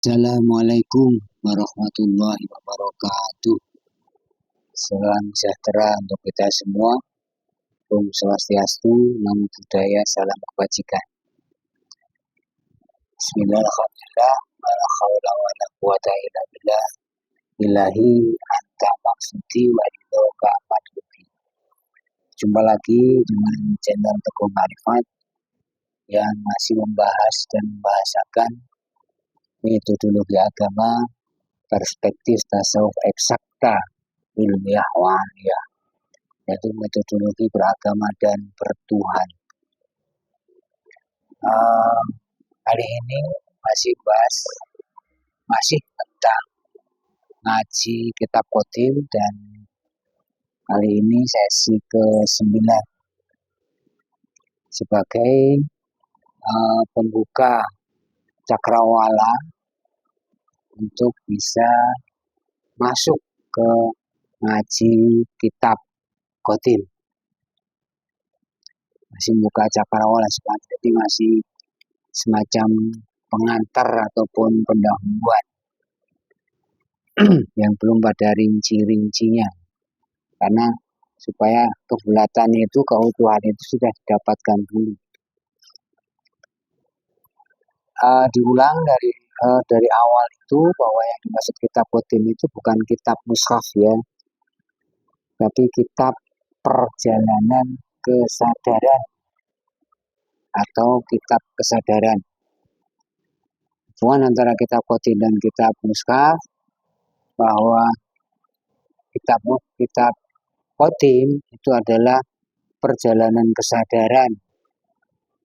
Assalamualaikum warahmatullahi wabarakatuh. Salam sejahtera untuk kita semua. Om Swastiastu, Namo Buddhaya, salam kebajikan. Bismillahirrahmanirrahim. Wala haula wala quwata illa billah. Ilahi anta maksudi wa ridhoka madhubi. Jumpa lagi dengan channel Teguh Marifat yang masih membahas dan membahasakan metodologi agama, perspektif tasawuf eksakta, ilmiah waliyah, yaitu metodologi beragama dan bertuhan. Hari ini masih tentang ngaji kitab Qadim, dan kali ini sesi ke-9 sebagai pembuka cakrawala untuk bisa masuk ke ngaji kitab Qadim. Masih buka cakrawala, jadi masih semacam pengantar ataupun pendahuluan yang belum pada rinci-rincinya, karena supaya kebulatannya itu, keutuhan itu sudah didapatkan dulu. Diulang dari awal itu bahwa yang dimaksud kitab Qadim itu bukan kitab mushaf ya, tapi kitab perjalanan kesadaran atau kitab kesadaran. Hubungan antara kitab Qadim dan kitab mushaf bahwa kitab Qadim itu adalah perjalanan kesadaran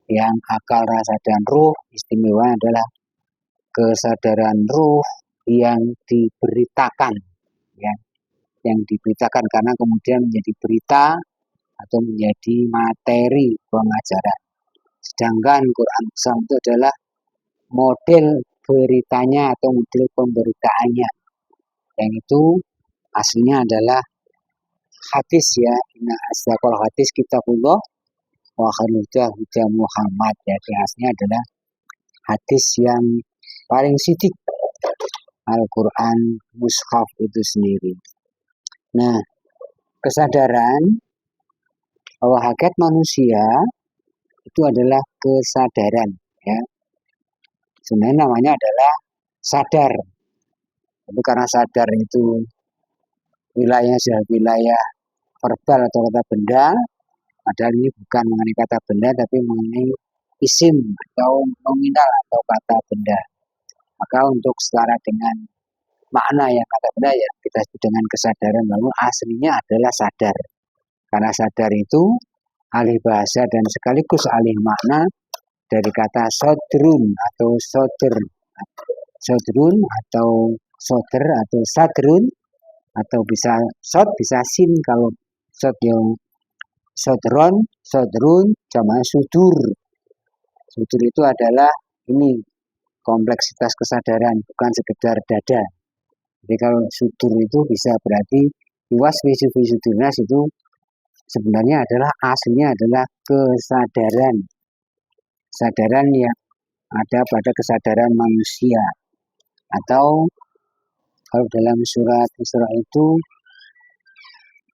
yang akal, rasa, dan ruh. Istimewa adalah kesadaran ruh yang diberitakan, ya, yang diberitakan karena kemudian menjadi berita atau menjadi materi pengajaran. Sedangkan Quran Mushaf itu adalah model beritanya atau model pemberitaannya, yang itu aslinya adalah hadis ya, inna asdaqal hadis kitabullah wa khairul huda Muhammad. Jadi aslinya adalah hadis yang paling sidik, Al-Quran Mushaf itu sendiri. Nah, kesadaran bahwa hakikat manusia itu adalah kesadaran, ya. Sebenarnya namanya adalah sadar. Tapi karena sadar itu wilayahnya sudah wilayah verbal atau kata benda, padahal ini bukan mengenai kata benda, tapi mengenai isim atau nominal atau kata benda. Maka untuk setara dengan makna yang kata benda, ya kita sebut dengan kesadaran, lalu aslinya adalah sadar. Karena sadar itu alih bahasa dan sekaligus alih makna dari kata sodrun atau soder, sodrun atau soder atau sadrun, atau bisa sod bisa sin. Kalau sod yang sodron, sodrun, sama sudur. Sudur itu adalah ini kompleksitas kesadaran, bukan sekedar dada. Jadi kalau sudur itu bisa berarti luas visudurnas, itu sebenarnya adalah aslinya adalah kesadaran. Kesadaran yang ada pada kesadaran manusia. Atau kalau dalam surat Isra itu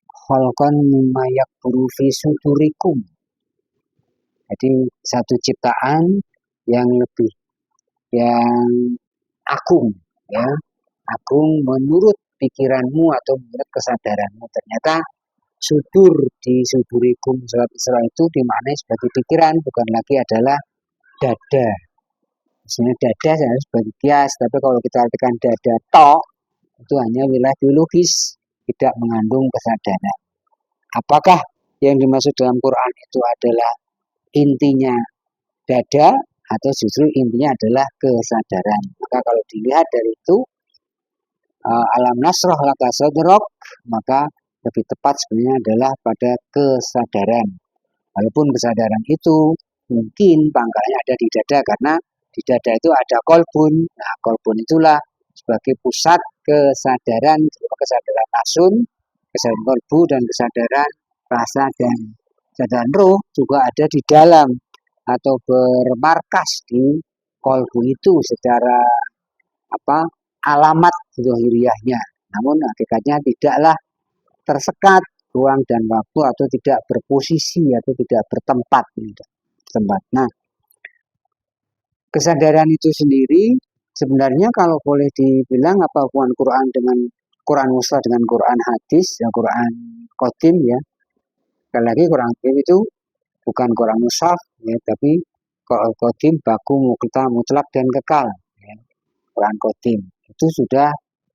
khalqan mimma yakburu fi sudurikum. Jadi satu ciptaan yang lebih, yang agung, ya, agung menurut pikiranmu atau menurut kesadaranmu. Ternyata sudur di sudurikum surat Isra itu dimaknai sebagai pikiran, bukan lagi adalah dada. Sebenarnya dada sebagai kias, tapi kalau kita artikan dada tok, itu hanya wilayah biologis, tidak mengandung kesadaran. Apakah yang dimaksud dalam Quran itu adalah intinya dada, atau justru intinya adalah kesadaran? Maka kalau dilihat dari itu, alam nasroh laka sadrok, maka lebih tepat sebenarnya adalah pada kesadaran. Walaupun kesadaran itu mungkin pangkalnya ada di dada, karena di dada itu ada kolbun. Nah, kolbun itulah sebagai pusat kesadaran, kesadaran nasun, kesadaran kolbu, dan kesadaran rasa dan kesadaran roh juga ada di dalam atau bermarkas di kolbu itu secara alamat zahiriyahnya. Namun hakikatnya tidaklah tersekat ruang dan waktu atau tidak berposisi atau tidak bertempat. Nah, kesadaran itu sendiri sebenarnya kalau boleh dibilang apa hubungan Quran dengan Quran mushaf dengan Quran hadis, ya Quran qadim ya. Sekali lagi Quran qadim itu bukan Quran mushaf ya, tapi Quran qadim baku mutlak dan kekal. Ya. Quran qadim itu sudah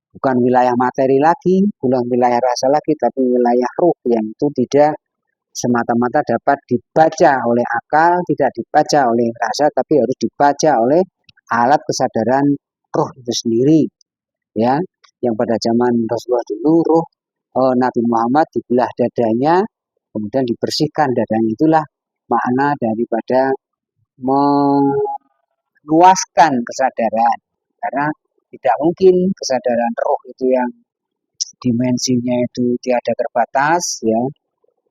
bukan wilayah materi lagi, bukan wilayah rasa lagi, tapi wilayah ruh yang itu tidak semata-mata dapat dibaca oleh akal, tidak dibaca oleh rasa, tapi harus dibaca oleh alat kesadaran roh itu sendiri. Ya, yang pada zaman Rasulullah dulu roh Nabi Muhammad dibelah dadanya, kemudian dibersihkan dadanya, itulah makna daripada meluaskan kesadaran. Karena tidak mungkin kesadaran roh itu yang dimensinya itu tiada terbatas ya.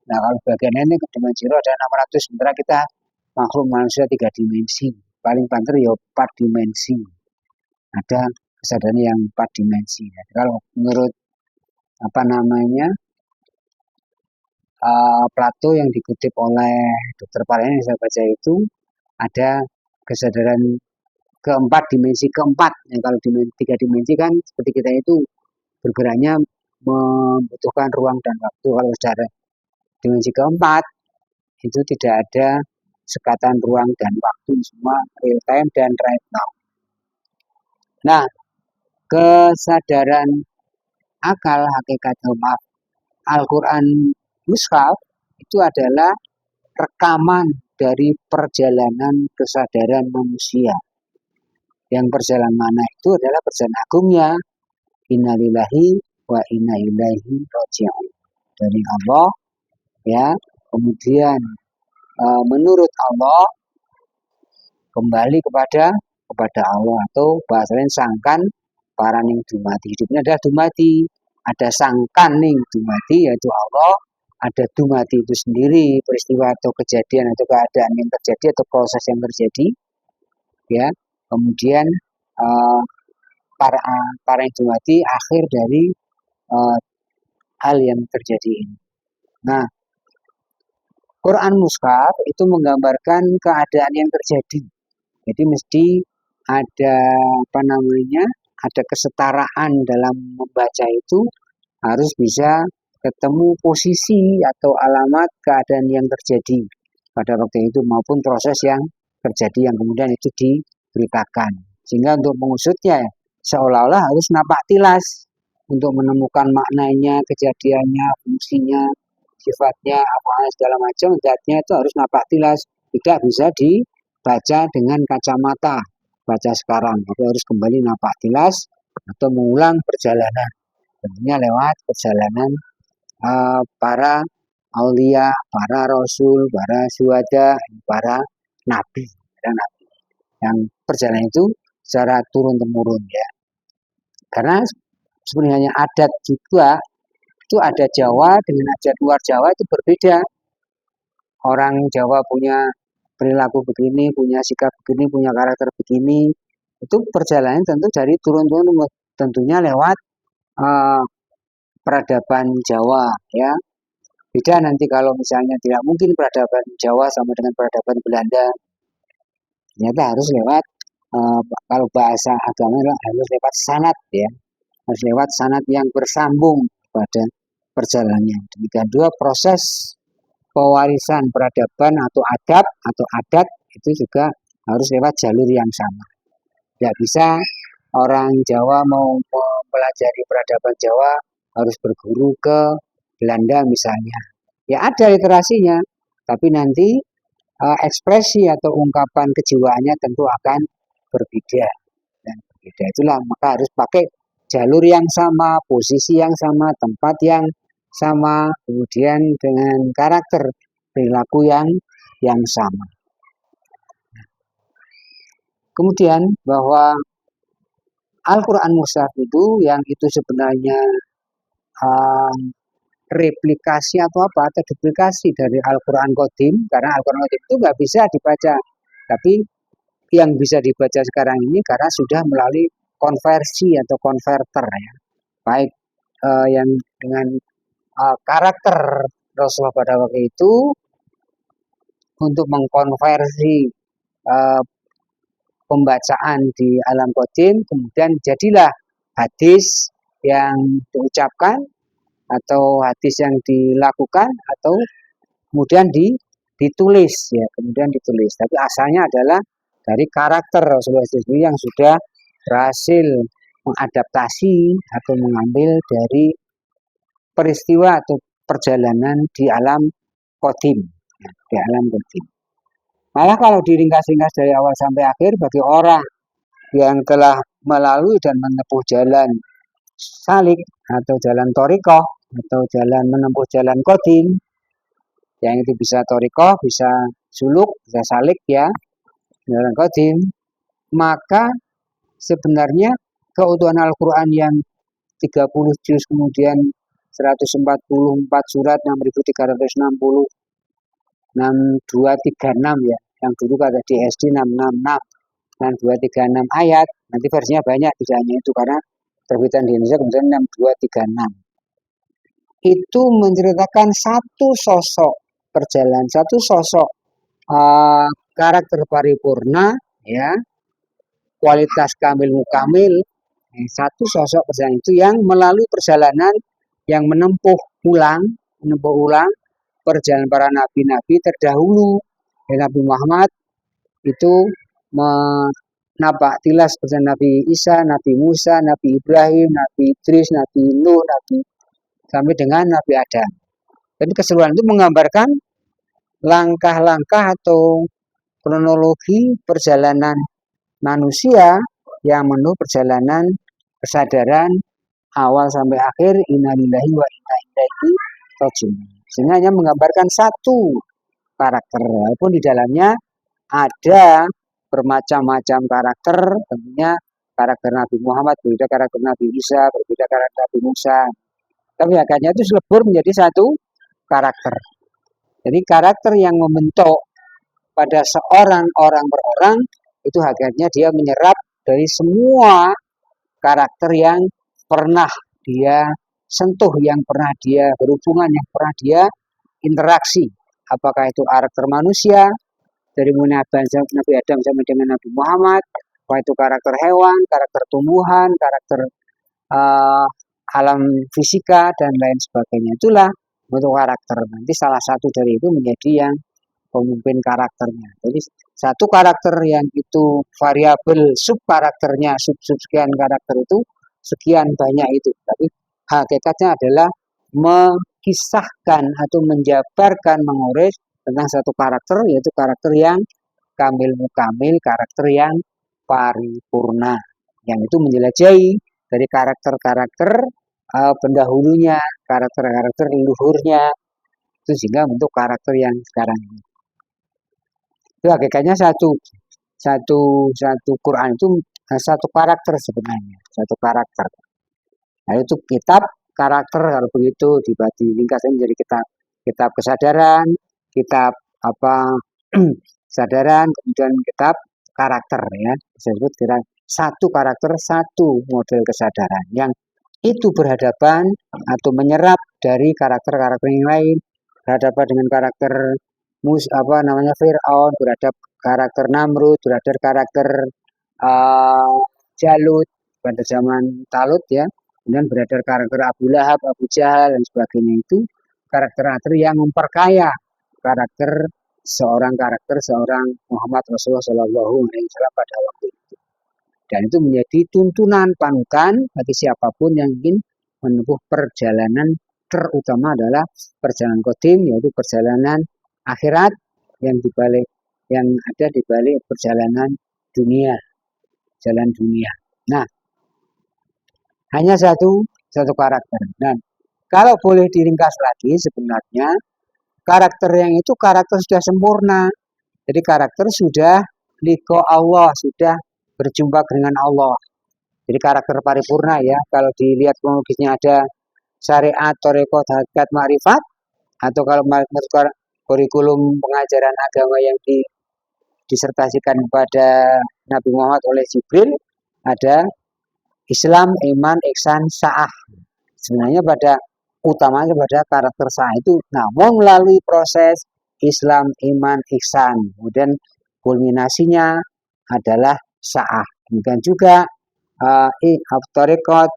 Nah kalau bagian ini dimensi roh ada 600, sementara kita makhluk manusia 3 dimensi. Paling banter ya 4 dimensi. Ada kesadaran yang 4 dimensi. Jadi kalau menurut Plato yang dikutip oleh Dr. Pareni yang saya baca itu ada kesadaran keempat, dimensi keempat. Yang kalau dimensi 3 dimensi kan seperti kita itu bergeraknya membutuhkan ruang dan waktu. Kalau secara dimensi keempat itu tidak ada sekatan ruang dan waktu, semua real time dan right now. Nah, kesadaran akal hakikat maaf Al-Quran Mushaf itu adalah rekaman dari perjalanan kesadaran manusia. Yang perjalanan mana itu adalah perjalanan agungnya innalillahi wa inna ilaihi raji'un, dari Allah ya, kemudian menurut Allah kembali kepada Allah, atau bahasa lain sangkan paraning dumati. Hidupnya adalah dumati, ada sangkan ning dumati yaitu Allah, ada dumati itu sendiri peristiwa atau kejadian atau keadaan yang terjadi atau proses yang terjadi ya, kemudian paraning dumati akhir dari hal yang terjadi ini. Nah, Quran Mushaf itu menggambarkan keadaan yang terjadi. Jadi mesti ada ada kesetaraan dalam membaca itu, harus bisa ketemu posisi atau alamat keadaan yang terjadi pada waktu itu maupun proses yang terjadi yang kemudian itu diberitakan. Sehingga untuk mengusutnya seolah-olah harus napak tilas untuk menemukan maknanya, kejadiannya, fungsinya, sifatnya, apa segala macam, zatnya itu harus napak tilas, tidak bisa dibaca dengan kacamata baca sekarang, tapi harus kembali napak tilas atau mengulang perjalanan, tentunya lewat perjalanan para aulia, para rasul, para syuhada, para nabi, yang perjalanan itu secara turun temurun ya. Karena sebenarnya adat juga itu ada Jawa dengan adat luar Jawa itu berbeda. Orang Jawa punya perilaku begini, punya sikap begini, punya karakter begini. Itu perjalanan tentu dari turun-turun, tentunya lewat peradaban Jawa ya. Beda nanti kalau misalnya tidak mungkin peradaban Jawa sama dengan peradaban Belanda. Ternyata harus lewat kalau bahasa agama harus lewat sanad ya. Harus lewat sanad yang bersambung pada perjalanannya. Demikian dua proses pewarisan peradaban atau adab atau adat itu juga harus lewat jalur yang sama. Tidak bisa orang Jawa mau mempelajari peradaban Jawa harus berguru ke Belanda misalnya. Ya ada literasinya, tapi nanti ekspresi atau ungkapan kejiwaannya tentu akan berbeda. Dan berbeda itulah maka harus pakai jalur yang sama, posisi yang sama, tempat yang sama, kemudian dengan karakter perilaku yang sama. Kemudian bahwa Al-Quran Mushaf itu yang itu sebenarnya replikasi atau apa, atau duplikasi dari Al-Quran Qadim, karena Al-Quran Qadim itu nggak bisa dibaca, tapi yang bisa dibaca sekarang ini karena sudah melalui konversi atau konverter ya, baik yang dengan karakter Rasulullah pada waktu itu untuk mengkonversi uh, pembacaan di alam qadim, kemudian jadilah hadis yang diucapkan atau hadis yang dilakukan atau kemudian ditulis ya, kemudian ditulis. Tapi asalnya adalah dari karakter Rasulullah itu yang sudah berhasil mengadaptasi atau mengambil dari peristiwa atau perjalanan di alam qadim, ya, di alam qadim. Malah kalau diringkas-ringkas dari awal sampai akhir bagi orang yang telah melalui dan menempuh jalan salik atau jalan torikoh atau jalan menempuh jalan qadim, yang itu bisa torikoh, bisa suluk, bisa salik ya, jalan qadim, maka sebenarnya keutuhan Al-Quran yang 30 juz kemudian 144 surat 6.360 6236 ya, yang dulu ada di SD 666 dan 236 ayat, nanti versinya banyak, tidak hanya itu karena terbitan di Indonesia kemudian 6236 itu menceritakan satu sosok perjalanan, satu sosok karakter paripurna ya, kualitas kamil mukamil, satu sosok perjalanan itu yang melalui perjalanan yang menempuh ulang perjalanan para nabi-nabi terdahulu. Nabi Muhammad itu menapak tilas perjalanan Nabi Isa, Nabi Musa, Nabi Ibrahim, Nabi Idris, Nabi Nuh, Nabi sampai dengan Nabi Adam. Jadi keseluruhan itu menggambarkan langkah-langkah atau kronologi perjalanan manusia yang menuju perjalanan kesadaran awal sampai akhir, innalillahi wa inna ilaihi raji'un. Sehingga hanya menggambarkan satu karakter, walaupun di dalamnya ada bermacam-macam karakter, tentunya karakter Nabi Muhammad berbeda karakter Nabi Isa, berbeda karakter Nabi Musa. Tapi hakikatnya itu selebur menjadi satu karakter. Jadi karakter yang membentuk pada seorang orang per orang itu hakikatnya dia menyerap dari semua karakter yang pernah dia sentuh, yang pernah dia berhubungan, yang pernah dia interaksi. Apakah itu karakter manusia dari mulai Nabi Adam sampai dengan Nabi Muhammad, apakah itu karakter hewan, karakter tumbuhan, karakter alam fisika dan lain sebagainya. Itulah bentuk karakter. Nanti salah satu dari itu menjadi yang pemimpin karakternya. Jadi satu karakter yang itu variabel sub karakternya, sub sekian karakter itu sekian banyak itu. Tapi hakikatnya adalah mengkisahkan atau menjabarkan, mengurai tentang satu karakter, yaitu karakter yang kamil mukamil, karakter yang paripurna, yang itu menjelajahi dari karakter-karakter pendahulunya, karakter-karakter leluhurnya, itu sehingga bentuk karakter yang sekarang ini. Itu hakikatnya satu Quran itu satu karakter sebenarnya, satu karakter. Nah itu kitab karakter, kalau begitu dibagi ringkasnya menjadi kitab kesadaran, kitab kesadaran, kemudian kitab karakter ya, disebut kira satu karakter, satu model kesadaran yang itu berhadapan atau menyerap dari karakter-karakter yang lain, berhadapan dengan karakter Fir'aun, berhadap karakter Namrud, berhadap karakter Jalut pada zaman Talut ya, kemudian berhadap karakter Abu Lahab, Abu Jahal dan sebagainya. Itu karakter-karakter yang memperkaya karakter seorang Muhammad Rasulullah Shallallahu Alaihi Wasallam pada waktu itu. Dan itu menjadi tuntunan panutan bagi siapapun yang ingin menempuh perjalanan, terutama adalah perjalanan qadim, yaitu perjalanan akhirat yang ada di balik perjalanan dunia, jalan dunia. Nah, hanya satu karakter. Dan kalau boleh diringkas lagi, sebenarnya karakter yang itu karakter sudah sempurna. Jadi karakter sudah liqa Allah, sudah berjumpa dengan Allah. Jadi karakter paripurna ya. Kalau dilihat kronologisnya ada syariat, thariqah, hakikat, ma'rifat, atau kalau kurikulum pengajaran agama yang disertasikan kepada Nabi Muhammad oleh Jibril, ada Islam, iman, ihsan, sa'ah. Sebenarnya utamanya pada karakter sa'ah itu, namun melalui proses Islam, iman, ihsan, kemudian kulminasinya adalah sa'ah. Demikian juga tarekat,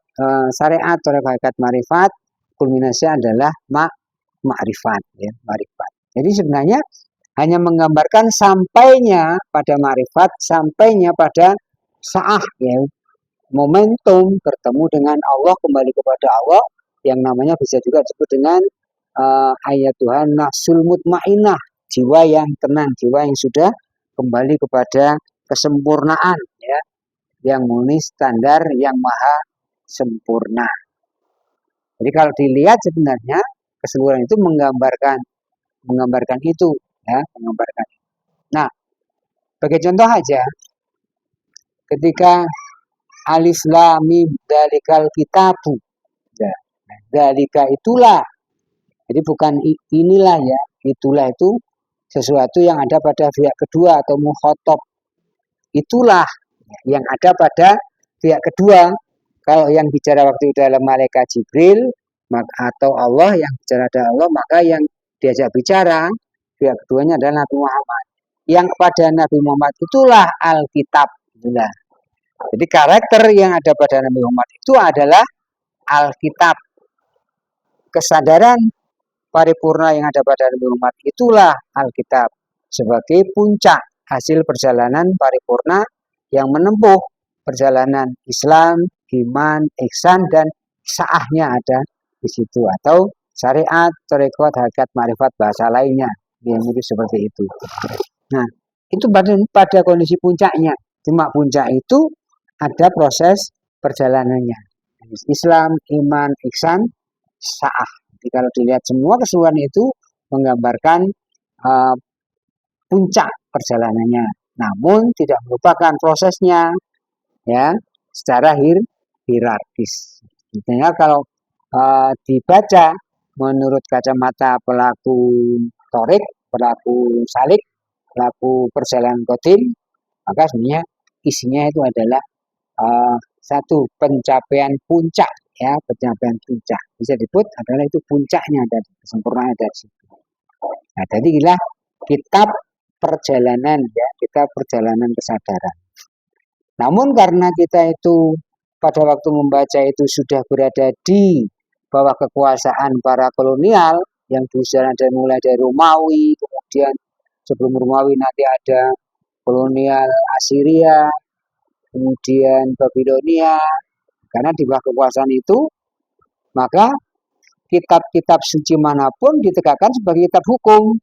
syariat, tarekat hakikat marifat, kulminasinya adalah ma'rifat, ya, ma'rifat. Jadi sebenarnya hanya menggambarkan sampainya pada ma'rifat, sampainya pada sa'ah, ya, momentum bertemu dengan Allah, kembali kepada Allah, yang namanya bisa juga disebut dengan ayat Tuhan nafsul mutmainah, jiwa yang tenang, jiwa yang sudah kembali kepada kesempurnaan, ya, yang memenuhi standar yang maha sempurna. Jadi kalau dilihat sebenarnya keseluruhan itu menggambarkan itu, ya, menggambarkan. Nah, sebagai contoh aja, ketika alif lam mim dalikal kitabu, ya, dalika itulah, jadi bukan inilah, ya, itulah itu sesuatu yang ada pada pihak kedua atau mukhatab, itulah yang ada pada pihak kedua. Kalau yang bicara waktu itu adalah malaikat Jibril atau Allah, yang bicara adalah Allah, maka yang diajak bicara pihak keduanya adalah Nabi Muhammad. Yang pada Nabi Muhammad itulah Alkitab. Itulah. Jadi karakter yang ada pada Nabi Muhammad itu adalah Alkitab. Kesadaran paripurna yang ada pada Nabi Muhammad itulah Alkitab sebagai puncak hasil perjalanan paripurna yang menempuh perjalanan Islam, iman, ihsan, dan sa'ahnya ada di situ, atau syariat, tarekat, hakikat, marifat, bahasa lainnya yang itu seperti itu. Nah, itu pada kondisi puncaknya. Cuma puncak itu ada proses perjalanannya. Islam, iman, ihsan, sa'ah. Jadi kalau dilihat semua keseluruhan itu menggambarkan puncak perjalanannya. Namun tidak melupakan prosesnya, ya, secara hierarkis. Intinya kalau dibaca menurut kacamata pelaku torik, pelaku salik, pelaku perjalanan qadim, maka sebenarnya isinya itu adalah satu pencapaian puncak, ya, pencapaian puncak. Bisa disebut adalah itu puncaknya dan kesempurnaan dari situ. Nah, jadi inilah kitab perjalanan, ya, kitab perjalanan kesadaran. Namun karena kita itu pada waktu membaca itu sudah berada di bawah kekuasaan para kolonial yang berusaha mulai dari Romawi, kemudian sebelum Romawi nanti ada kolonial Assyria, kemudian Babilonia. Karena di bawah kekuasaan itu, maka kitab-kitab suci manapun ditegakkan sebagai kitab hukum,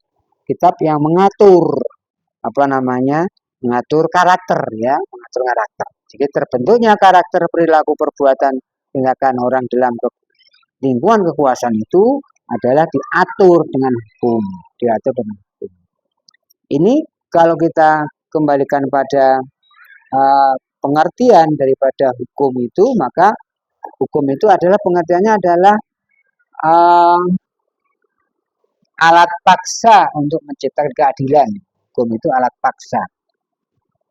kitab yang mengatur mengatur karakter, ya, mengatur karakter. Jadi terbentuknya karakter, perilaku, perbuatan, tindakan orang dalam lingkungan kekuasaan itu adalah diatur dengan hukum, diatur dengan hukum. Ini kalau kita kembalikan pada pengertian daripada hukum itu, maka hukum itu adalah pengertiannya adalah alat paksa untuk menciptakan keadilan. Hukum itu alat paksa.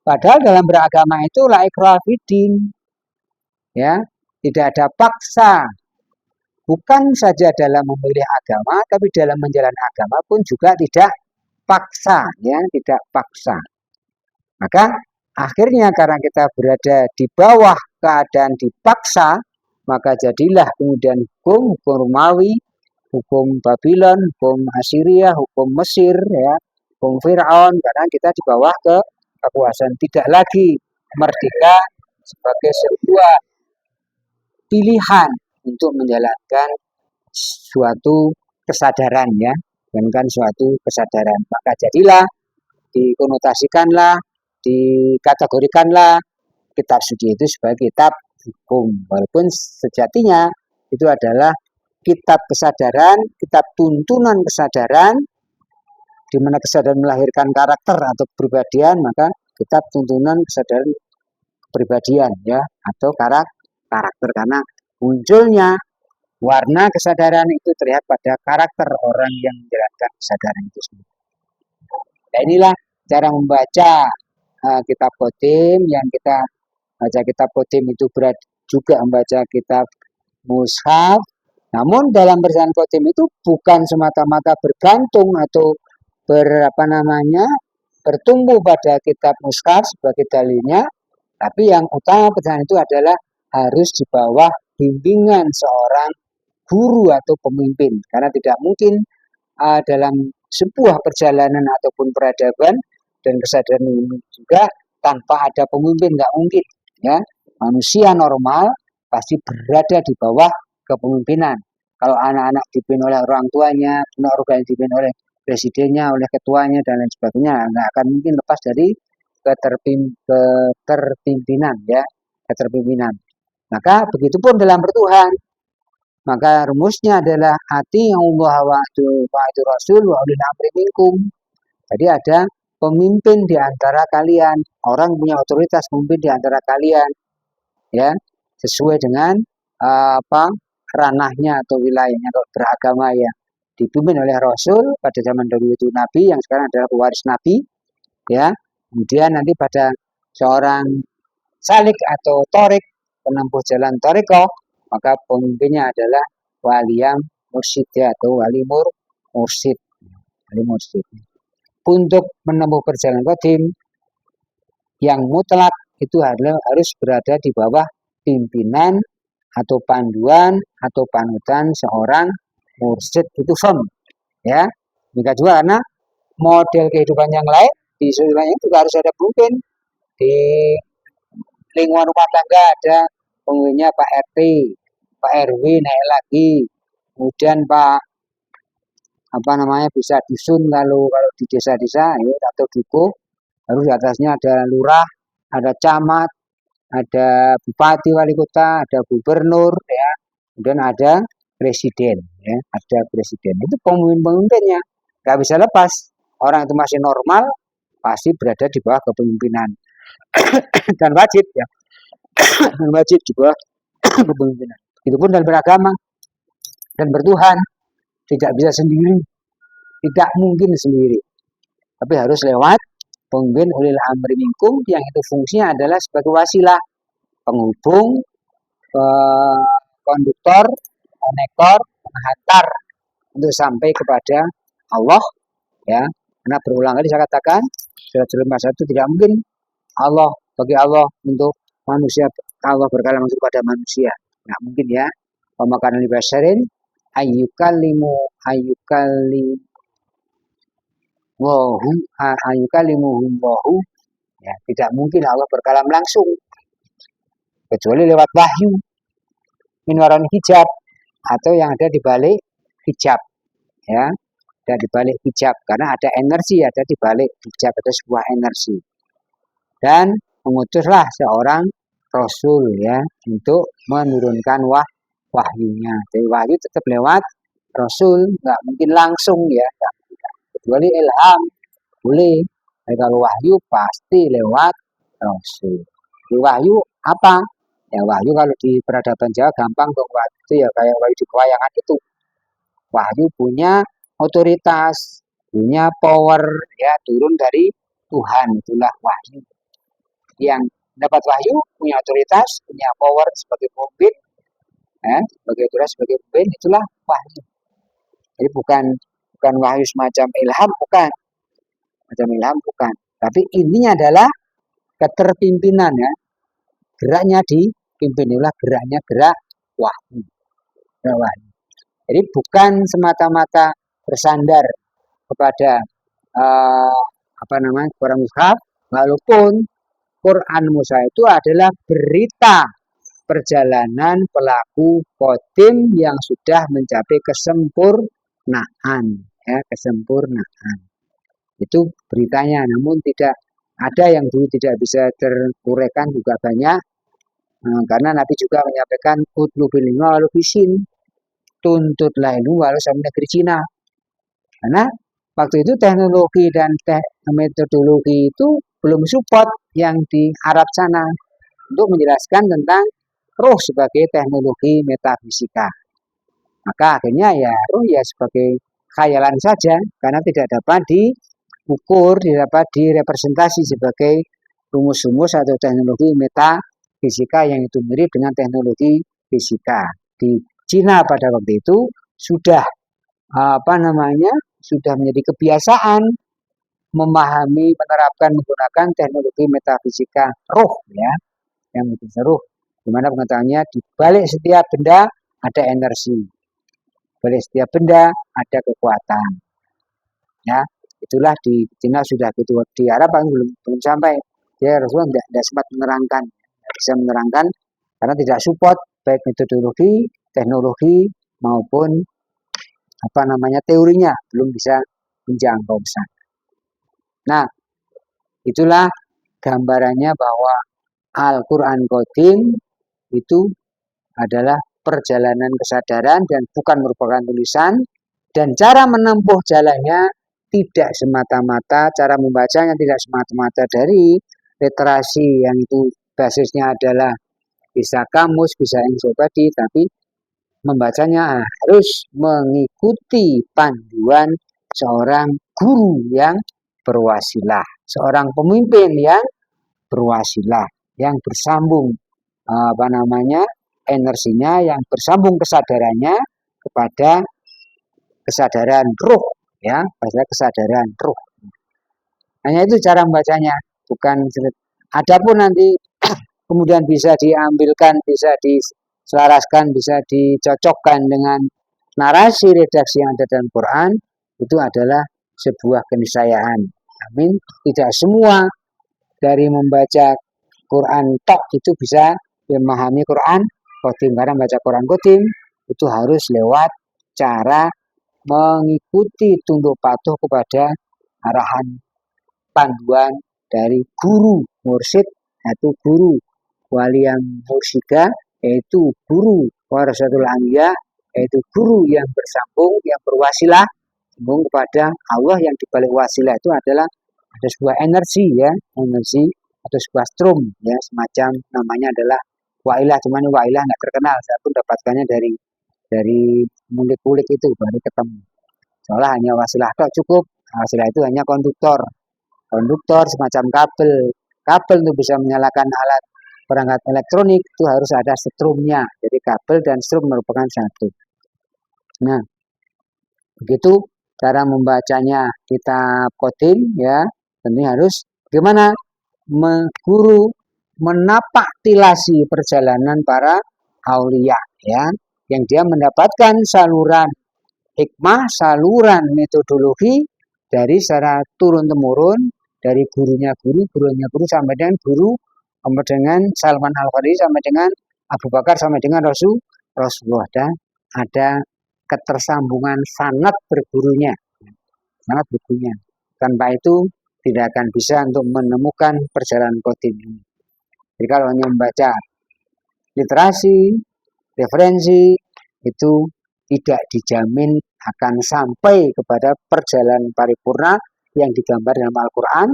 Padahal dalam beragama itu la ikraha fiddin, ya, tidak ada paksa. Bukan saja dalam memilih agama, tapi dalam menjalankan agama pun juga tidak paksa, ya, tidak paksa. Maka akhirnya karena kita berada di bawah keadaan dipaksa, maka jadilah kemudian hukum Romawi, hukum Babylon, hukum Assyria, hukum Mesir, ya, hukum Fir'aun, karena kita di bawah kekuasaan, tidak lagi merdeka sebagai sebuah pilihan untuk menjalankan suatu kesadaran, ya, menjalankan suatu kesadaran. Maka jadilah dikonotasikanlah, dikategorikanlah kitab suci itu sebagai kitab hukum, walaupun sejatinya itu adalah kitab kesadaran, kitab tuntunan kesadaran, di mana kesadaran melahirkan karakter atau kepribadian, maka kitab tuntunan kesadaran kepribadian, ya, atau karakter, karena munculnya warna kesadaran itu terlihat pada karakter orang yang menjalankan kesadaran itu sendiri. Nah, inilah cara membaca kitab qadim. Yang kita baca kitab qadim itu juga membaca kitab mushaf. Namun dalam perjalanan khotim itu bukan semata-mata bergantung atau bertumbuh pada kitab mushaf sebagai dalilnya, tapi yang utama perjalanan itu adalah harus di bawah bimbingan seorang guru atau pemimpin, karena tidak mungkin dalam sebuah perjalanan ataupun peradaban dan kesadaran ini juga tanpa ada pemimpin, nggak mungkin ya. Manusia normal pasti berada di bawah kepemimpinan. Kalau anak-anak dipimpin oleh orang tuanya, organisasi dipimpin oleh presidennya, oleh ketuanya dan lain sebagainya, nggak akan mungkin lepas dari keterpimpinan ya, keterpimpinan. Maka begitupun dalam bertuhan. Maka rumusnya adalah hati yang Allah wa itu Rasul wa ulil amri minkum. Jadi ada pemimpin di antara kalian, orang punya otoritas pemimpin di antara kalian, ya, sesuai dengan ranahnya atau wilayahnya. Kalau beragama ya dipimpin oleh Rasul pada zaman dahulu itu Nabi, yang sekarang adalah pewaris Nabi, ya. Kemudian nanti pada seorang salik atau torik, penempuh jalan toriko, maka pemimpinnya adalah waliyam mursyid atau wali mursyid. Untuk menempuh perjalanan qadim yang mutlak itu harus berada di bawah pimpinan atau panduan atau panutan seorang mursyid itu firm, ya. Jika juga karena model kehidupan yang lain di seluruhnya juga harus ada pemimpin. Di lingkungan rumah tangga ada pemimpinnya Pak RT, Pak RW naik lagi, kemudian Pak bisa dusun kalau di desa-desa ya, atau dukuh, lalu di atasnya ada lurah, ada camat, ada bupati wali kota, ada gubernur ya, kemudian ada presiden ya, ada presiden. Itu pemimpin-pemimpinnya nggak bisa lepas. Orang itu masih normal pasti berada di bawah kepemimpinan dan wajib ya, dan wajib di bawah kepemimpinan. Itu pun dalam beragama dan bertuhan tidak bisa sendiri, tidak mungkin sendiri, tapi harus lewat pemimpin ulil amri minkum yang itu fungsinya adalah sebagai wasilah, penghubung, konduktor, konektor, penghantar untuk sampai kepada Allah ya. Karena berulang kali saya katakan surat Al-Masad itu tidak mungkin bagi Allah untuk manusia, Allah berkalam langsung pada manusia, nggak mungkin ya. Pemakanan libasyarin ayyukalimuhum wahu ya, tidak mungkin Allah berkalam langsung kecuali lewat wahyu min waran hijab atau yang ada di balik hijab ya, ada di balik hijab karena ada energi ada di balik hijab, ada sebuah energi, dan mengutuslah seorang rasul ya untuk menurunkan wahyunya. Jadi wahyu tetap lewat rasul, nggak mungkin langsung ya, kecuali ilham boleh. Jadi kalau wahyu pasti lewat rasul. Di wahyu apa? Ya wahyu kalau di peradaban Jawa gampang dong, itu ya kayak wahyu di pewayangan itu. Wahyu punya otoritas, punya power ya, turun dari Tuhan, itulah wahyu. Yang dapat wahyu punya otoritas, punya power sebagai pemimpin, sebagai otoritas, sebagai pemimpin, itulah wahyu. Jadi bukan wahyu semacam ilham, bukan. Macam ilham bukan. Tapi intinya adalah keterpimpinan ya. Geraknya dipimpin, itulah geraknya gerak wahyu. Jadi bukan semata-mata bersandar kepada Quran mushaf, walaupun Quran mushaf itu adalah berita perjalanan pelaku khotim yang sudah mencapai kesempurnaan ya, kesempurnaan. Itu beritanya, namun tidak ada yang dulu tidak bisa teruraikan juga banyak, karena Nabi juga menyampaikan utlubil ilma walau bisin, tuntutlah ilmu walau sama negeri Cina. Karena waktu itu teknologi dan metodologi itu belum support yang di Arab sana untuk menjelaskan tentang roh sebagai teknologi metafisika. Maka akhirnya ya roh ya sebagai khayalan saja, karena tidak dapat diukur, tidak dapat direpresentasi sebagai rumus-rumus atau teknologi fisika yang itu mirip dengan teknologi fisika. Di Cina pada waktu itu sudah sudah menjadi kebiasaan memahami, menerapkan, menggunakan teknologi metafisika ruh, ya, yang itu ruh, di mana pengetahuannya di balik setiap benda ada energi, balik setiap benda ada kekuatan, ya. Itulah di Cina sudah gitu. Di Arab belum sampai. Ya, Rasulullah tidak sempat menerangkan, tidak bisa menerangkan karena tidak support baik metodologi, teknologi maupun teorinya belum bisa menjangkau sana. Nah, itulah gambarannya bahwa Al-Quran Qadim itu adalah perjalanan kesadaran dan bukan merupakan tulisan, dan cara menempuh jalannya tidak semata-mata, cara membacanya tidak semata-mata dari literasi yang itu basisnya adalah bisa kamus, bisa ensiklopedia, tapi membacanya harus mengikuti panduan seorang guru yang berwasilah, seorang pemimpin yang berwasilah, yang bersambung energinya, yang bersambung kesadarannya kepada kesadaran ruh, ya, pada kesadaran ruh. Hanya itu cara membacanya, bukan. Adapun nanti kemudian bisa diambilkan, bisa diselaraskan, bisa dicocokkan dengan narasi redaksi yang ada dalam Quran, itu adalah sebuah keniscayaan. Amin. Tidak semua dari membaca Quran tok itu bisa memahami Quran Qadim. Karena membaca Quran Qadim itu harus lewat cara mengikuti tunduk patuh kepada arahan panduan dari guru mursyid, yaitu guru wali yang mursyidah, yaitu guru warasatul anbiya, yaitu guru yang bersambung, yang berwasilah sambung kepada Allah, yang dibalik wasilah itu adalah ada sebuah energi, ya, energi atau sebuah strum, ya, semacam namanya adalah wailah, cuman wailah nggak terkenal, saya pun dapatkannya dari kulik-kulik itu baru ketemu. Soalnya hanya wasilah tok cukup. Wasilah itu hanya konduktor semacam kabel untuk bisa menyalakan alat perangkat elektronik itu harus ada strumnya. Jadi kabel dan strum merupakan satu. Nah, begitu cara membacanya kitab Qadim, ya, tentunya harus bagaimana guru menapak tilasi perjalanan para aulia, ya, yang dia mendapatkan saluran hikmah, saluran metodologi dari secara turun-temurun dari gurunya guru sampai dengan guru, sampai dengan Salman Al-Farisi, sampai dengan Abu Bakar, sampai dengan Rasulullah. Dan ada ketersambungan sanad bergurunya. Tanpa itu tidak akan bisa untuk menemukan perjalanan Qadim ini. Jadi kalau hanya membaca literasi, referensi, itu tidak dijamin akan sampai kepada perjalanan paripurna yang digambar dalam Al-Quran,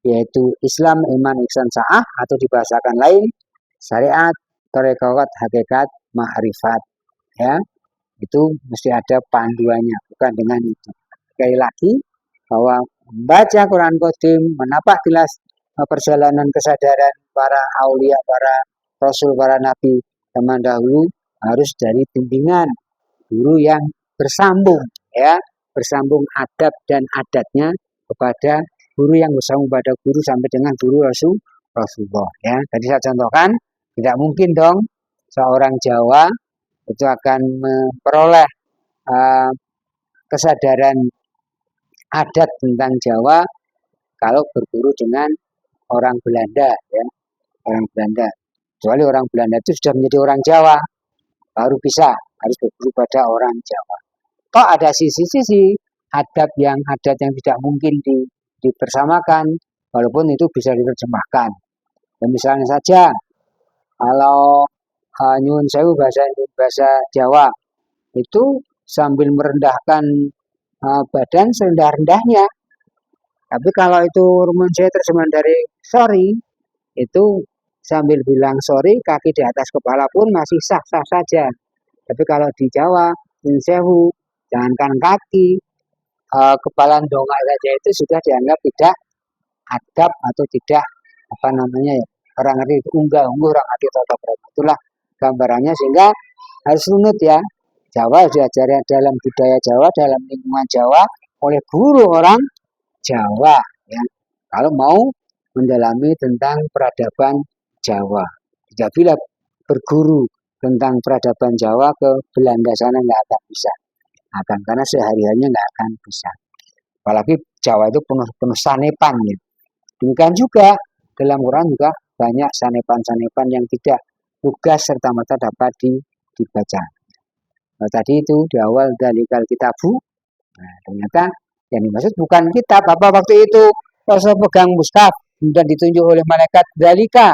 yaitu Islam, iman, ihsan, sa'ah, atau dibahasakan lain syariat, tarekat, hakikat, ma'rifat, ya, itu mesti ada panduannya, bukan dengan itu. Sekali lagi bahwa membaca Quran Qadim, menapak tilas perjalanan kesadaran para aulia, para rasul, para nabi zaman dahulu harus dari bimbingan guru yang bersambung, ya, bersambung adab dan adatnya kepada guru yang bersambung pada guru sampai dengan guru Rasulullah, ya. Tadi saya contohkan, tidak mungkin dong seorang Jawa itu akan memperoleh kesadaran adat tentang Jawa kalau berguru dengan orang Belanda, ya, orang Belanda. Kecuali orang Belanda itu sudah menjadi orang Jawa, baru bisa harus berguru pada orang Jawa. Kok ada sisi-sisi adat yang tidak mungkin dipersamakan, walaupun itu bisa diterjemahkan. Dan misalnya saja, kalau nyuwun sewu bahasa Jawa itu sambil merendahkan badan serendah-rendahnya. Tapi kalau itu rumun saya terjemahan dari sorry, itu sambil bilang sorry, kaki di atas kepala pun masih sah-sah saja. Tapi kalau di Jawa, nyuwun sewu, jangankan kaki, kepala dongak saja itu sudah dianggap tidak adab atau tidak orang ngerti unggah-ungguh, orang ngerti tata krama. Itulah gambarannya, sehingga harus runut ya. Jawa diajari dalam budaya Jawa, dalam lingkungan Jawa oleh guru orang Jawa ya. Kalau mau mendalami tentang peradaban Jawa, tidak bila berguru tentang peradaban Jawa ke Belanda sana nggak akan bisa, karena sehari-harinya nggak akan bisa. Apalagi Jawa itu penuh sanepan ya. Demikian juga dalam Quran juga banyak sanepan-sanepan yang tidak tugas serta merta dapat dibaca. Nah, tadi itu di awal dari kitabu, nah, ternyata yang dimaksud bukan kitab. Apa waktu itu Rasul pegang mushaf dan ditunjuk oleh malaikat, dalika,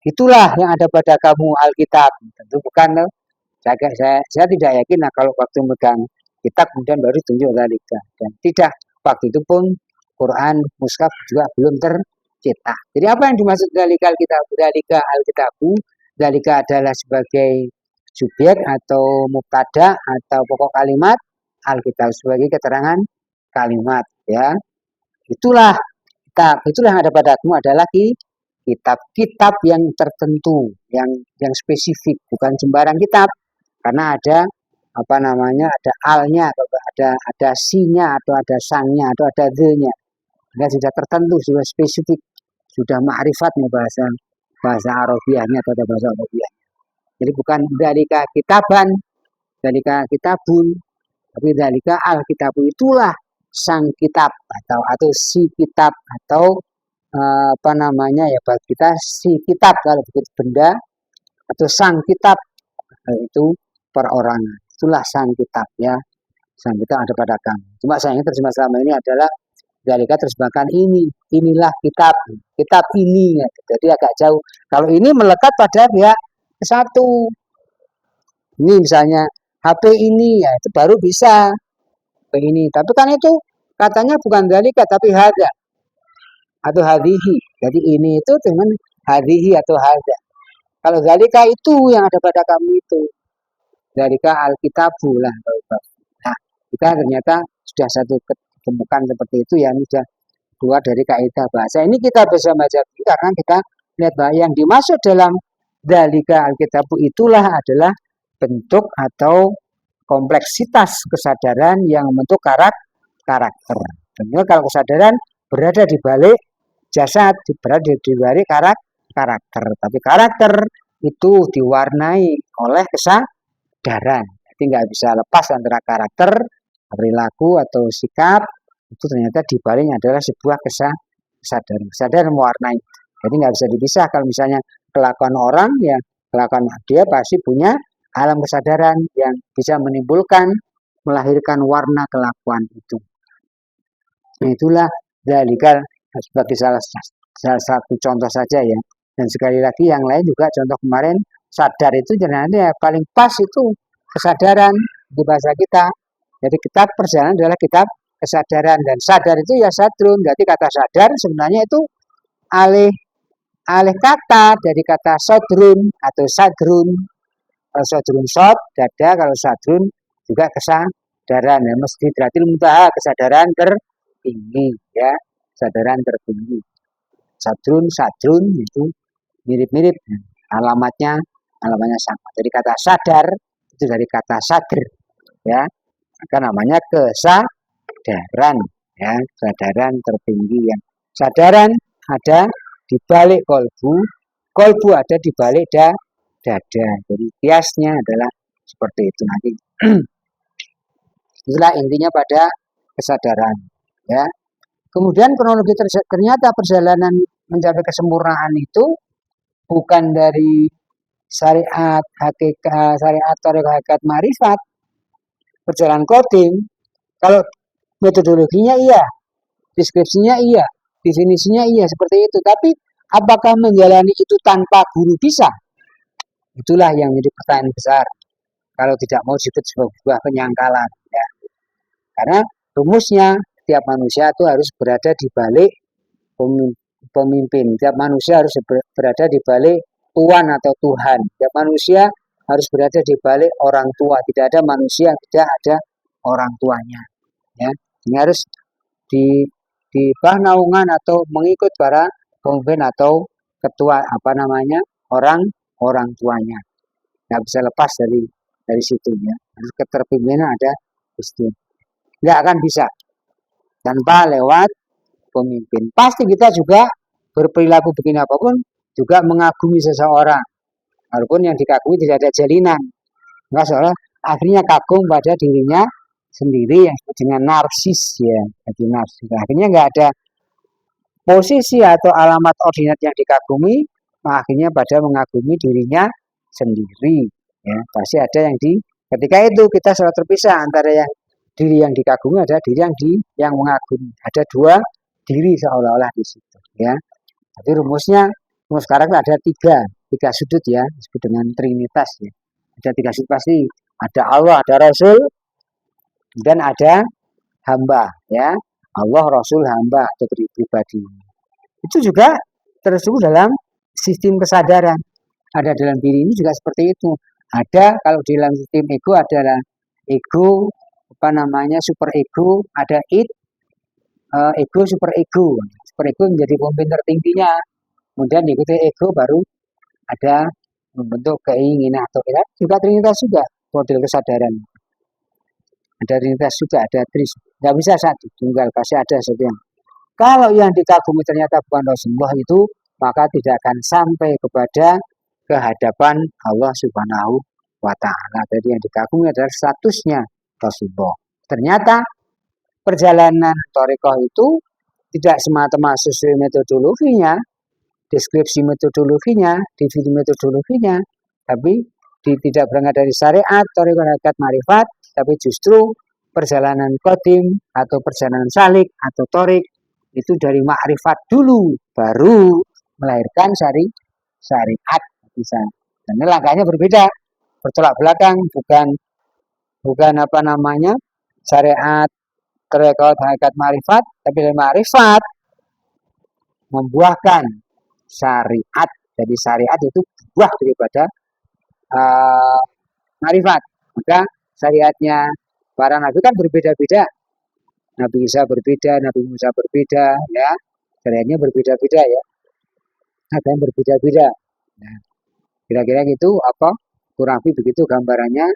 itulah yang ada pada kamu Alkitab. Tentu bukan. Saya tidak yakin kalau waktu megang kitab kemudian baru ditunjuk dalika. Dan tidak, waktu itu pun Quran mushaf juga belum tercetak. Jadi apa yang dimaksud dalika Alkitab? Dalika Alkitabu, dalika adalah sebagai subjek atau mubtada atau pokok kalimat, Alkitab sebagai keterangan kalimat ya. Itulah kitab, itulah yang ada padamu adalah kitab yang tertentu, yang spesifik, bukan sembarang kitab, karena ada apa namanya, ada alnya, ada sinya, atau ada sangnya, atau ada the-nya. Sudah tertentu, sudah spesifik, sudah ma'rifatnya bahasa Arabiahnya atau bahasa Arabiah. Jadi bukan dalika kitaban, dalika kitabun, tapi dalika al-kitabu, itulah sang kitab atau si kitab, atau apa namanya ya, bagi kita si kitab kalau begitu benda, atau sang kitab itu perorangan, itulah sang kitab ya. Sang kitab ada pada kamu. Cuma sayangnya terjemah selama ini adalah dalika terjemahkan inilah kitab ini ya. Jadi agak jauh. Kalau ini melekat pada pihak satu. Ini misalnya HP ini ya, itu baru bisa HP ini. Tapi kan itu katanya bukan dalika tapi hada atau hadihi. Jadi ini itu dengan hadihi atau hada. Kalau dalika itu yang ada pada kamu itu. Dalika alkitabu lah. Nah, kita ternyata sudah satu ketemukan seperti itu ya, ini sudah keluar dari kaidah bahasa. Ini kita bisa baca karena kita lihat bahwa yang dimaksud dalam dalika alkitabu itulah adalah bentuk atau kompleksitas kesadaran yang membentuk karakter. Tentunya kalau kesadaran berada di balik jasad, berada di balik karakter. Tapi karakter itu diwarnai oleh kesadaran. Jadi nggak bisa lepas antara karakter, perilaku atau sikap. Itu ternyata di baliknya adalah sebuah kesadaran. Kesadaran mewarnai. Jadi nggak bisa dipisah. Kalau misalnya kelakuan orang, ya kelakuan dia pasti punya alam kesadaran yang bisa menimbulkan, melahirkan warna kelakuan itu. Nah, itulah dalika sebagai salah satu contoh saja ya. Dan sekali lagi yang lain juga, contoh kemarin sadar itu ternyata paling pas itu kesadaran di bahasa kita. Jadi kitab perjalanan adalah kitab kesadaran, dan sadar itu ya sadrun. Jadi kata sadar sebenarnya itu alih kata dari kata sodrun atau sadrun. Kalau sodrun sod dada, kalau sadrun juga kesadaran ya, mesti berarti muntaha kesadaran tertinggi ya, kesadaran tertinggi. Sadrun itu mirip-mirip, alamatnya sama. Jadi kata sadar itu dari kata sadr ya, maka namanya kesadaran ya, kesadaran tertinggi. Yang kesadaran ada di balik kolbu ada di balik dada. Jadi kiasnya adalah seperti itu nanti. Itulah intinya pada kesadaran ya. Kemudian kronologi ternyata perjalanan mencapai kesempurnaan itu bukan dari syariat hakikat, syariat atau hakikat marifat, perjalanan coding. Kalau metodologinya iya, deskripsinya iya, definisinya iya seperti itu. Tapi apakah menjalani itu tanpa guru bisa? Itulah yang menjadi pertanyaan besar. Kalau tidak mau disebut sebuah penyangkalan ya. Karena rumusnya tiap manusia itu harus berada di balik pemimpin. Tiap manusia harus berada di balik Tuhan atau Tuhan. Tiap manusia harus berada di balik orang tua. Tidak ada manusia yang tidak ada orang tuanya. Ya, ini harus di bawah naungan atau mengikut para pemimpin atau ketua orang tuanya. Nggak bisa lepas dari situ ya. Harus keterpimpinan ada itu. Nggak akan bisa tanpa lewat pemimpin. Pasti kita juga berperilaku begini apapun juga mengagumi seseorang. Walaupun yang dikagumi tidak ada jalinan. Enggak soalnya akhirnya kagum pada dirinya sendiri yang disebut dengan narsis ya. Jadi narsis. Akhirnya nggak ada posisi atau alamat ordinat yang dikagumi, akhirnya pada mengagumi dirinya sendiri. Ya, pasti ada yang ketika itu kita selalu terpisah antara yang diri yang dikagumi ada diri yang mengagumi. Ada dua diri seolah-olah di situ. Ya, jadi rumus sekarang ada tiga sudut ya, disebut dengan trinitas ya. Ada tiga sudut pasti. Ada Allah, ada Rasul, dan ada hamba ya. Allah, Rasul, hamba atau pribadi. Itu juga tersebut dalam sistem kesadaran. Ada dalam diri ini juga seperti itu. Ada kalau di dalam sistem ego adalah ego super ego, ada ego super ego. Super ego menjadi pemimpin tertingginya. Kemudian diikuti ego baru ada membentuk keinginan atau juga trinitas juga model kesadaran. Ada trinitas juga, ada tris. Nggak bisa satu tunggal, pasti ada satu yang. Kalau yang dikagumi ternyata bukan Rasulullah itu, maka tidak akan sampai kepada kehadapan Allah Subhanahu wa Ta'ala. Jadi yang dikagumi adalah statusnya Rasulullah. Ternyata perjalanan thariqah itu tidak semata-mata sesuai metodologinya, deskripsi metodologinya, definisi metodologinya, tapi tidak berangkat dari syariat, thariqah hakikat marifat, tapi justru perjalanan qadim atau perjalanan salik atau thariq itu dari makrifat dulu, baru melahirkan syariat bisa. Dan langkahnya berbeda, bertolak belakang, bukan syariat thariqah hakikat marifat, tapi dari makrifat membuahkan syariat. Jadi syariat itu buah daripada marifat. Maka syariatnya para nabi kan berbeda-beda. Nabi Isa berbeda, Nabi Musa berbeda, ya. Syariatnya berbeda-beda ya. Ada yang berbeda-beda. Nah, kira-kira gitu kurang lebih begitu gambarannya.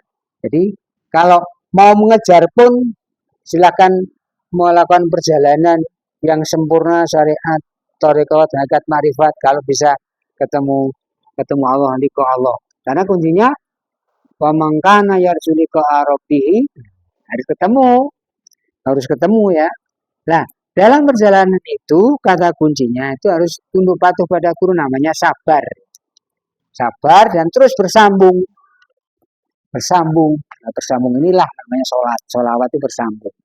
Jadi kalau mau mengejar pun silakan melakukan perjalanan yang sempurna syariat thariqah hakikat marifat kalau bisa ketemu Allah liqa Allah. Karena kuncinya wa man kana yarju liqa rabbih harus ketemu ya. Nah, dalam perjalanan itu kata kuncinya itu harus tunduk patuh pada guru namanya sabar. Sabar dan terus bersambung. Nah, bersambung inilah namanya sholat. Sholawat itu bersambung.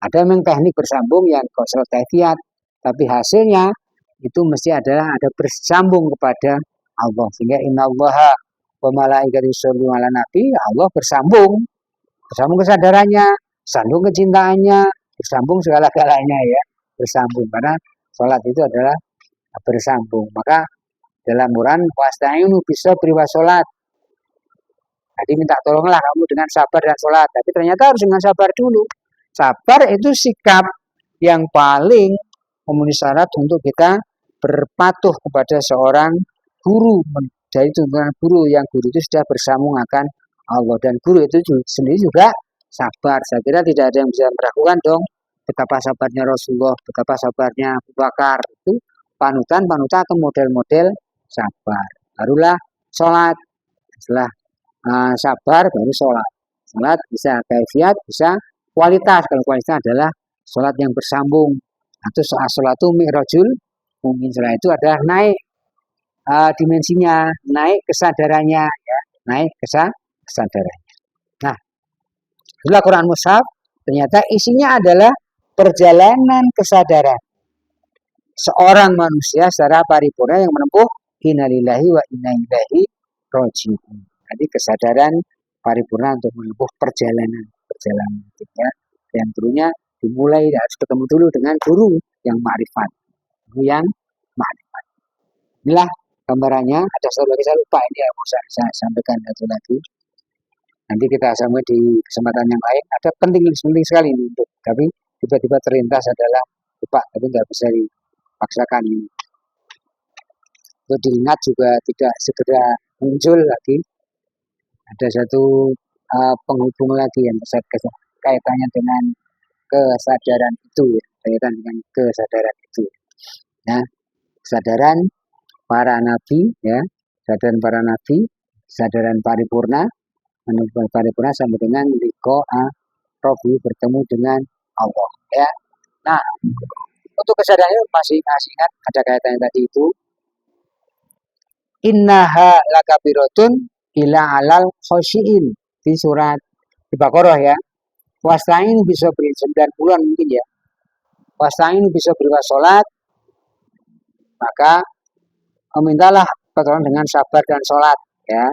Ada memang teknik bersambung yang sholat kaifiyat, tapi hasilnya itu mesti adalah ada bersambung kepada Allah. Sehingga innallaha wa malaikatahu yusholluna 'alan nabi, Allah bersambung kesadarannya, bersambung kecintaannya, bersambung segala-galanya ya, bersambung karena sholat itu adalah bersambung. Maka dalam Quran wasta'inu bis-sabri was sholat. Jadi minta tolonglah kamu dengan sabar dan sholat. Tapi ternyata harus dengan sabar dulu. Sabar itu sikap yang paling memenuhi syarat untuk kita berpatuh kepada seorang guru. Dari tuntunan guru, yang guru itu sudah bersambung akan Allah. Dan guru itu sendiri juga sabar. Saya kira tidak ada yang bisa meragukan dong betapa sabarnya Rasulullah, betapa sabarnya Abu Bakar. Itu panutan atau model-model sabar. Barulah sholat. Setelah sabar baru sholat. Sholat bisa kaifiyat, bisa kualitas. Kalau kualitas adalah sholat yang bersambung. Atau sholat itu mi'rajul mu'min. Setelah itu adalah naik dimensinya, naik kesadarannya, ya, naik kesadarannya. Nah, itulah Quran Mushaf. Ternyata isinya adalah perjalanan kesadaran seorang manusia secara paripurna yang menempuh innalillahi wa inna ilaihi raji'un. Jadi kesadaran paripurna untuk menempuh perjalanan ya. Yang dulunya dimulai harus ketemu dulu dengan guru yang ma'rifat. Guru yang ma'rifat. Inilah gambarannya. Ada satu lagi saya lupa ini ya, mau saya sampaikan satu lagi. Nanti kita sampai di kesempatan yang lain. Ada penting sekali ini untuk, tapi tiba-tiba terlintas adalah lupa, tapi nggak bisa dipaksakan ini. Untuk diingat juga tidak segera muncul lagi. Ada satu penghubung lagi yang kaitannya dengan kesadaran itu, ya. Kaitan dengan kesadaran itu. Nah, kesadaran para nabi, ya, kesadaran para nabi, kesadaran paripurna, menuju paripurna sampai dengan liqa'a Rabbi, bertemu dengan Allah, ya. Nah, untuk kesadarannya masih ingat ada kaitannya tadi itu. Innaha lakabiratun ila alal khosyiin di surat di Baqarah, ya. Wasta'in bisa beri 90-an mungkin, ya. Wasta'in bisa beri sholat, maka mintalah pertolongan dengan sabar dan sholat, ya.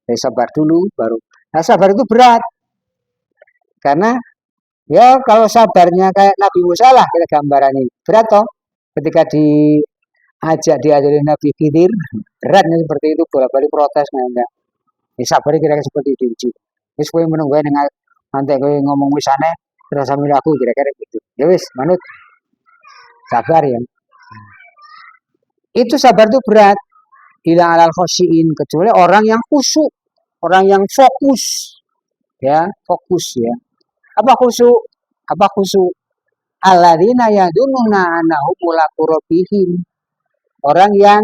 Jadi sabar dulu baru. Nah, sabar itu berat. Karena ya kalau sabarnya kayak Nabi Musa lah kita gambarannya. Berat toh. Ketika diajari Nabi Khidir, beratnya seperti itu, bolak-balik protes enggak. Ya sabar kira-kira seperti itu. Wis kowe menunggu dengan nanti kowe ngomong wisane terus sambil aku kira-kira gitu. Ya wis, manut. Sabar, ya. Itu sabar itu berat. Ila alal khosyiin, kecuali orang yang khusyuk, orang yang fokus, ya, fokus, ya. Apa khusyuk? Apa khusyuk? Alladzina yadununa annahum mulaqu rabbihim. Orang yang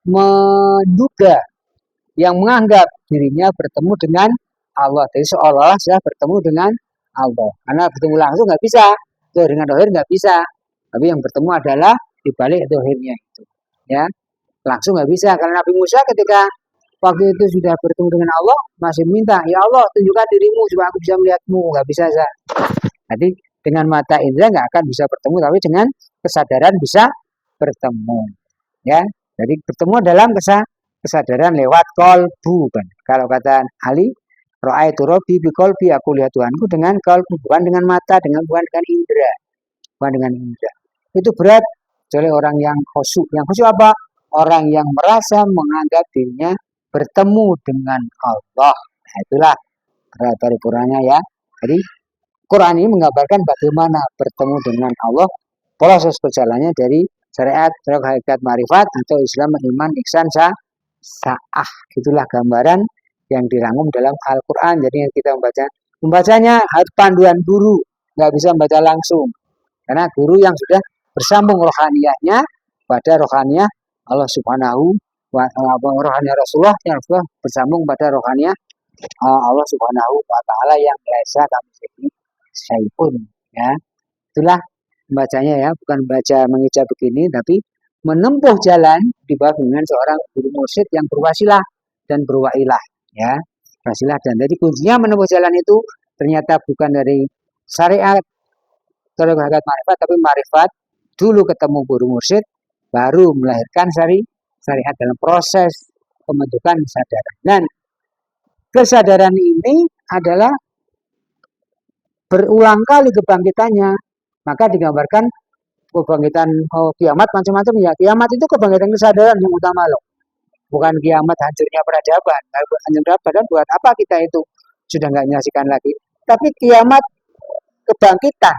menduga, yang menganggap dirinya bertemu dengan Allah. Jadi seolah-olah saya bertemu dengan Allah. Karena bertemu langsung nggak bisa, dohir dengan dohir nggak bisa. Tapi yang bertemu adalah dibalik dohirnya itu, ya. Langsung nggak bisa. Karena Nabi Musa ketika waktu itu sudah bertemu dengan Allah, masih minta, ya Allah tunjukkan dirimu supaya aku bisa melihatmu. Nggak bisa, saya. Jadi dengan mata indera nggak akan bisa bertemu, tapi dengan kesadaran bisa bertemu, ya. Jadi bertemu dalam kesadaran lewat kolbu, kan. Kalau kata Ali, ra'aitu rabbi bi qalbi, aku lihat Tuhanku dengan kolbu, bukan dengan mata, bukan dengan indera, bukan dengan indera. Itu berat. Kecuali orang yang khusyuk. Yang khusyuk apa? Orang yang merasa menganggap dirinya bertemu dengan Allah. Nah, itulah berat paripurnanya, ya. Jadi Quran ini menggambarkan bagaimana bertemu dengan Allah, proses berjalannya dari syariat, hakikat, marifat, atau Islam, iman, ihsan, sa'ah. Itulah gambaran yang dirangkum dalam Al-Quran. Jadi kita membacanya harus panduan guru, nggak bisa membaca langsung. Karena guru yang sudah bersambung rohaniyahnya pada rohaniyah Allah Subhanahu wa ta'ala, rohaniyah Rasulullah yang sudah bersambung pada rohaniyah Allah Subhanahu wa ta'ala yang laisa kamitslihi syai'un, ya. Itulah membacanya, ya, bukan baca mengejak begini, tapi menempuh jalan di bawah bimbingan seorang guru mursyid yang berwasilah dan berwailah, ya. Wasilah dan jadi kuncinya menempuh jalan itu ternyata bukan dari syariat atau hakikat marifat, tapi marifat dulu ketemu guru mursyid baru melahirkan syariat dalam proses pembentukan kesadaran. Dan kesadaran ini adalah berulang kali kebangkitannya. Maka digambarkan kebangkitan kiamat macam-macam, ya. Kiamat itu kebangkitan kesadaran yang utama, loh. Bukan kiamat hancurnya peradaban. Hancur peradaban buat apa kita itu? Sudah nggak menyaksikan lagi. Tapi kiamat kebangkitan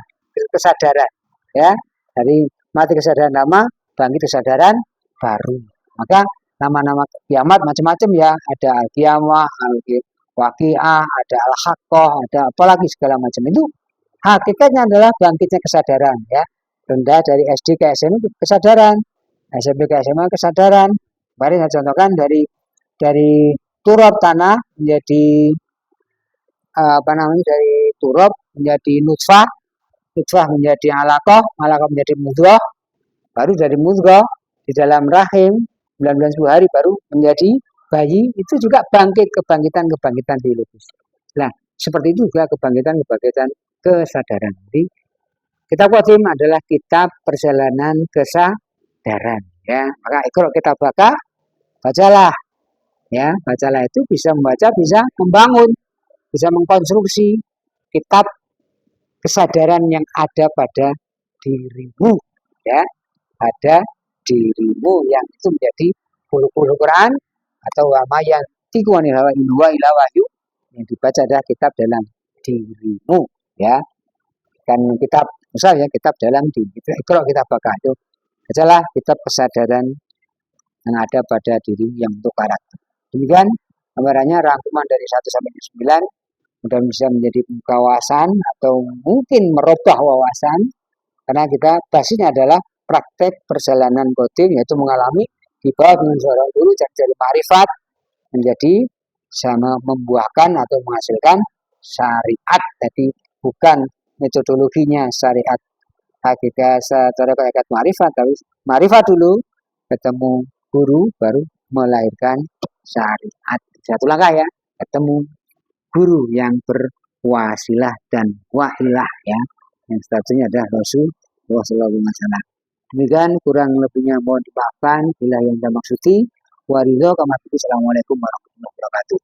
kesadaran, ya. Dari mati kesadaran lama, bangkit kesadaran baru. Maka nama-nama kiamat macam-macam, ya. Ada al-qiyamah, al-waqi'ah, ada al-haqqah, ada apalagi segala macam. Itu hakikatnya adalah bangkitnya kesadaran, ya. Rendah dari SD ke SMP kesadaran, SMP ke SMA kesadaran. Mari saya contohkan dari turab tanah menjadi dari turab menjadi nutfah, nutfah menjadi alaqah, alaqah menjadi mudghah, baru dari mudghah di dalam rahim 9 hari baru menjadi bayi. Itu juga kebangkitan biologis. Nah, seperti itu juga kebangkitan kesadaran. Jadi kitab qadim adalah kitab perjalanan kesadaran, ya. Maka kalau kita bacalah, ya. Bacalah itu bisa membaca, bisa membangun, bisa mengkonstruksi kitab kesadaran yang ada pada dirimu, ya. Pada dirimu yang itu menjadi bulu-bulu Quran atau yang tikuanil hawa ila wahyu yang dibaca adalah kitab dalam dirimu, ya. Kan kitab misalnya kitab dalam diri. Kalau kita baca itu adalah kitab kesadaran yang ada pada diri yang untuk karakter. Demikian gambarannya rangkuman dari 1 sampai 9. Mudah bisa menjadi kawasan atau mungkin merubah wawasan, karena kita basisnya adalah praktek perjalanan coding, yaitu mengalami di bawah dengan seorang guru dari makrifat menjadi sama membuahkan atau menghasilkan syariat. Jadi bukan metodologinya syariat hakikat secara hakikat makrifat, tapi makrifat dulu ketemu guru baru melahirkan syariat. Satu langkah ya, ketemu guru yang berwasilah dan wahilah ya. Yang satunya adalah Rasulullah SAW. Demikian kurang lebihnya mohon dimaafkan bila yang saya maksudi. Waridho kama. Assalamualaikum warahmatullahi wabarakatuh.